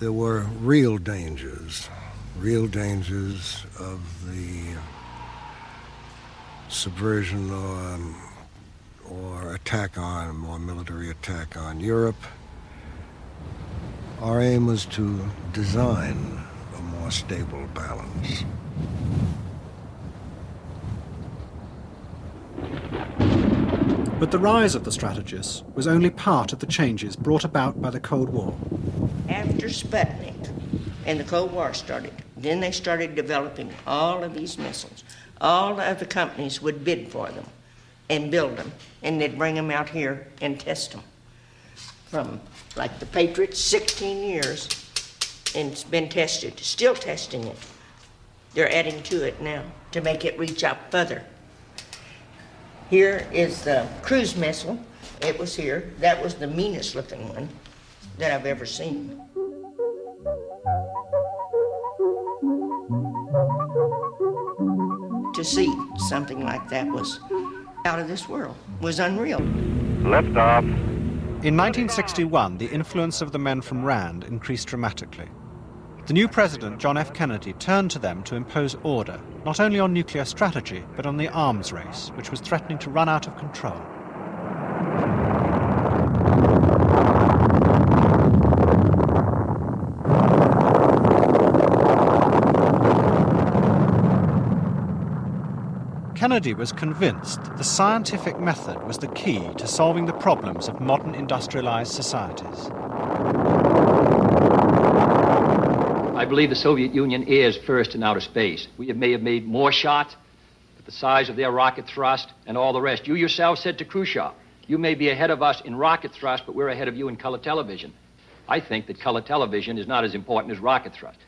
there were real dangers of the subversion or attack on, more military attack on Europe. Our aim was to design a more stable balance. But the rise of the strategists was only part of the changes brought about by the Cold War. After Sputnik and the Cold War started, then they started developing all of these missiles. All of the companies would bid for them and build them, and they'd bring them out here and test them. From, like the Patriot, 16 years, and it's been tested, still testing it. They're adding to it now to make it reach out further. Here is the cruise missile. It was here. That was the meanest looking one that I've ever seen. To see something like that was out of this world, was unreal. Liftoff. In 1961, the influence of the men from RAND increased dramatically. The new president, John F. Kennedy, turned to them to impose order, not only on nuclear strategy, but on the arms race, which was threatening to run out of control. Kennedy was convinced the scientific method was the key to solving the problems of modern industrialized societies. I believe the Soviet Union is first in outer space. We may have made more shots, but the size of their rocket thrust and all the rest. You yourself said to Khrushchev, you may be ahead of us in rocket thrust, but we're ahead of you in color television. I think that color television is not as important as rocket thrust.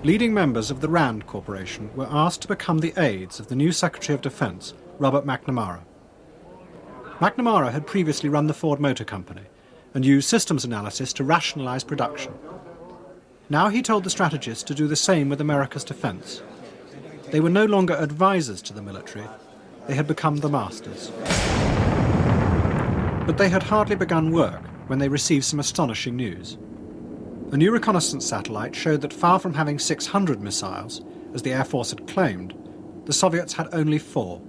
Leading members of the RAND Corporation were asked to become the aides of the new Secretary of Defense, Robert McNamara. McNamara had previously run the Ford Motor Company and used systems analysis to rationalize production. Now he told the strategists to do the same with America's defense. They were no longer advisors to the military, they had become the masters. But they had hardly begun work when they received some astonishing news. A new reconnaissance satellite showed that far from having 600 missiles, as the Air Force had claimed, the Soviets had only 4.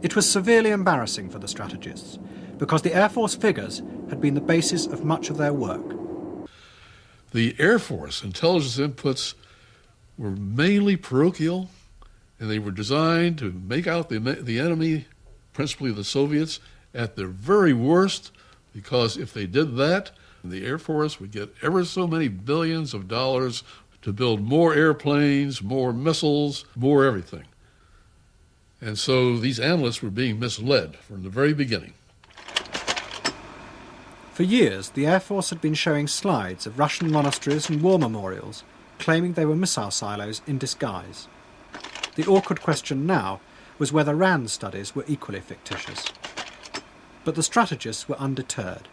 It was severely embarrassing for the strategists, because the Air Force figures had been the basis of much of their work. The Air Force intelligence inputs were mainly parochial, and they were designed to make out the enemy, principally the Soviets, at their very worst, because if they did that, the Air Force would get ever so many billions of dollars to build more airplanes, more missiles, more everything. And so these analysts were being misled from the very beginning. For years, the Air Force had been showing slides of Russian monasteries and war memorials, claiming they were missile silos in disguise. The awkward question now was whether RAND studies were equally fictitious. But the strategists were undeterred.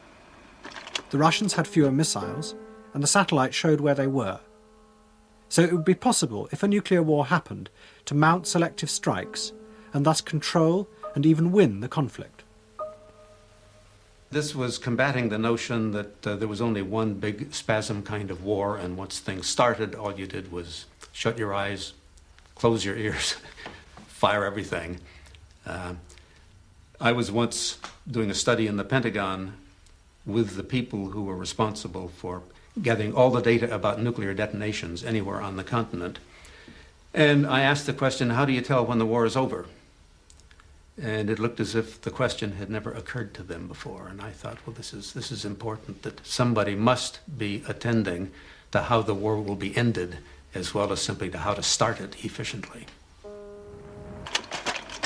The Russians had fewer missiles, and the satellite showed where they were. So it would be possible, if a nuclear war happened, to mount selective strikes and thus control and even win the conflict. This was combating the notion that there was only one big spasm kind of war, and once things started, all you did was shut your eyes, close your ears, fire everything. I was once doing a study in the Pentagon with the people who were responsible for gathering all the data about nuclear detonations anywhere on the continent. And I asked the question, how do you tell when the war is over? And it looked as if the question had never occurred to them before. And I thought, well, this is important, that somebody must be attending to how the war will be ended, as well as simply to how to start it efficiently.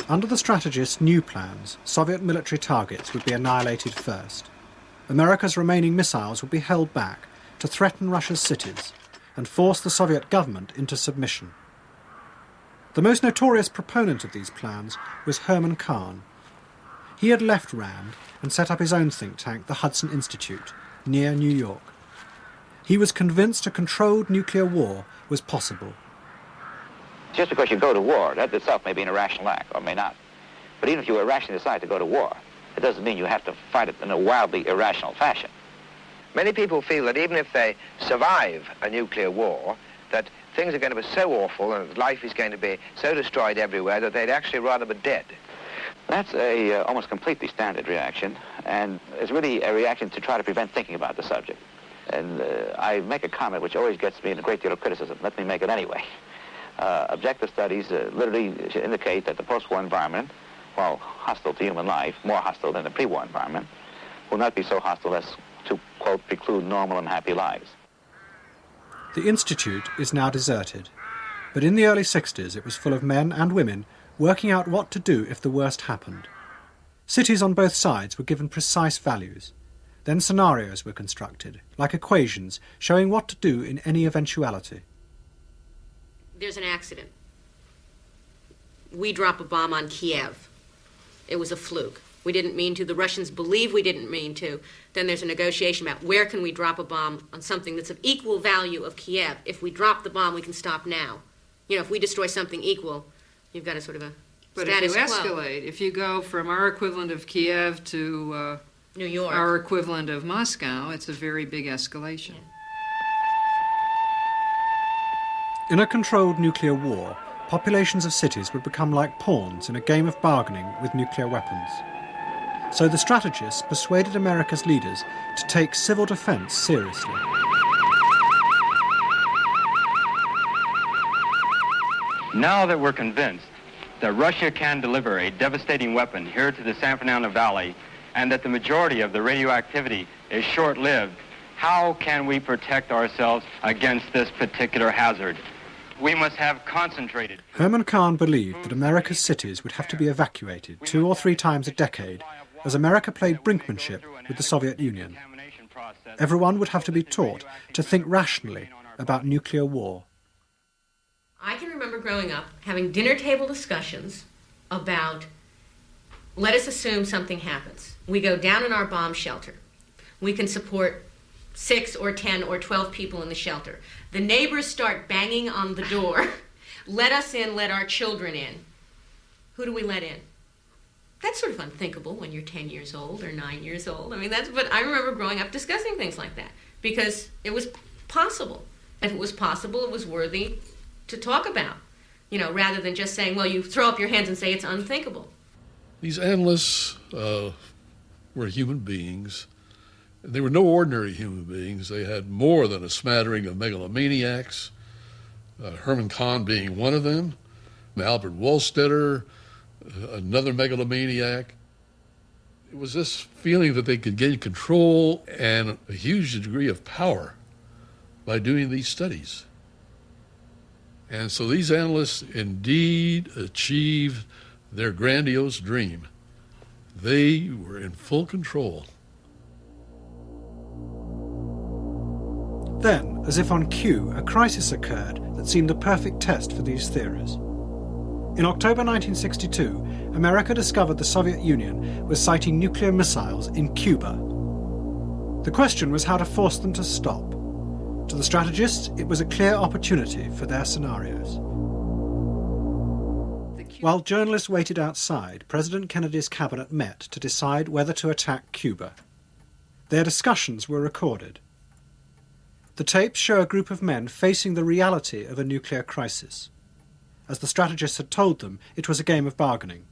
Under the strategists' new plans, Soviet military targets would be annihilated first. America's remaining missiles would be held back to threaten Russia's cities and force the Soviet government into submission. The most notorious proponent of these plans was Herman Kahn. He had left RAND and set up his own think tank, the Hudson Institute, near New York. He was convinced a controlled nuclear war was possible. Just because you go to war, that itself may be an irrational act, or may not. But even if you irrationally decide to go to war, It doesn't mean you have to fight it in a wildly irrational fashion. Many people feel that even if they survive a nuclear war, that things are going to be so awful and life is going to be so destroyed everywhere that they'd actually rather be dead. That's a almost completely standard reaction, and it's really a reaction to try to prevent thinking about the subject. And I make a comment which always gets me in a great deal of criticism. Let me make it anyway. Objective studies literally indicate that the post-war environment, while hostile to human life, more hostile than the pre-war environment, will not be so hostile as to, quote, preclude normal and happy lives. The Institute is now deserted, but in the early 60s it was full of men and women working out what to do if the worst happened. Cities on both sides were given precise values. Then scenarios were constructed, like equations, showing what to do in any eventuality. There's an accident. We drop a bomb on Kiev. It was a fluke. We didn't mean to. The Russians believe we didn't mean to. Then there's a negotiation about where can we drop a bomb on something that's of equal value of Kiev. If we drop the bomb, we can stop now. You know, if we destroy something equal, you've got a sort of a status quo. But if you escalate, if you go from our equivalent of Kiev to New York, our equivalent of Moscow, it's a very big escalation. Yeah. In a controlled nuclear war, populations of cities would become like pawns in a game of bargaining with nuclear weapons. So the strategists persuaded America's leaders to take civil defense seriously. Now that we're convinced that Russia can deliver a devastating weapon here to the San Fernando Valley and that the majority of the radioactivity is short-lived, how can we protect ourselves against this particular hazard? We must have concentrated. Herman Kahn believed that America's cities would have to be evacuated 2 or 3 times a decade as America played brinkmanship with the Soviet Union. Everyone would have to be taught to think rationally about nuclear war. I can remember growing up having dinner table discussions about, let us assume something happens. We go down in our bomb shelter. We can support 6 or 10 or 12 people in the shelter. The neighbors start banging on the door. Let us in, let our children in. Who do we let in? That's sort of unthinkable when you're 10 years old or 9 years old. I mean, but I remember growing up discussing things like that because it was possible. If it was possible, it was worthy to talk about, you know, rather than just saying, well, you throw up your hands and say it's unthinkable. These analysts were human beings. They were no ordinary human beings. They had more than a smattering of megalomaniacs, Herman Kahn being one of them, Albert Wohlstetter, another megalomaniac. It was this feeling that they could gain control and a huge degree of power by doing these studies. And so these analysts indeed achieved their grandiose dream. They were in full control. Then, as if on cue, a crisis occurred that seemed the perfect test for these theories. In October 1962, America discovered the Soviet Union was sighting nuclear missiles in Cuba. The question was how to force them to stop. To the strategists, it was a clear opportunity for their scenarios. While journalists waited outside, President Kennedy's cabinet met to decide whether to attack Cuba. Their discussions were recorded. The tapes show a group of men facing the reality of a nuclear crisis. As the strategists had told them, it was a game of bargaining.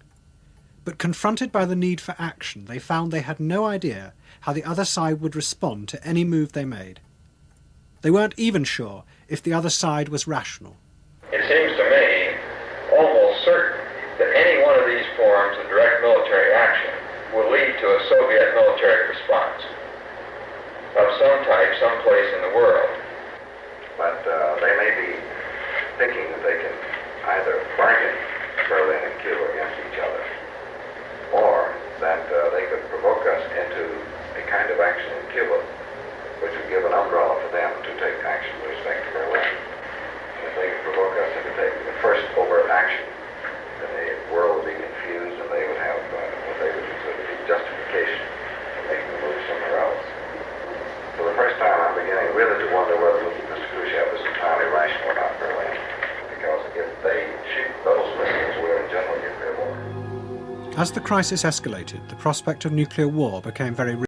But confronted by the need for action, they found they had no idea how the other side would respond to any move they made. They weren't even sure if the other side was rational. It seems to me almost certain that any one of these forms of direct military action will lead to a Soviet military response of some type, someplace in the world. But they may be thinking that they can either bargain Berlin and Cuba against each other, or that they could provoke us into a kind of action in Cuba which would give an umbrella for them to take action with respect to Berlin. If they could provoke us into taking the first overt action, then the world would be confused and they would have what they would consider to be justification for making the move somewhere else. For the first time, I'm beginning really to wonder whether Mr. Khrushchev is entirely rational about Berlin, because if they shoot those missiles, we're in general nuclear war. As the crisis escalated, the prospect of nuclear war became very real.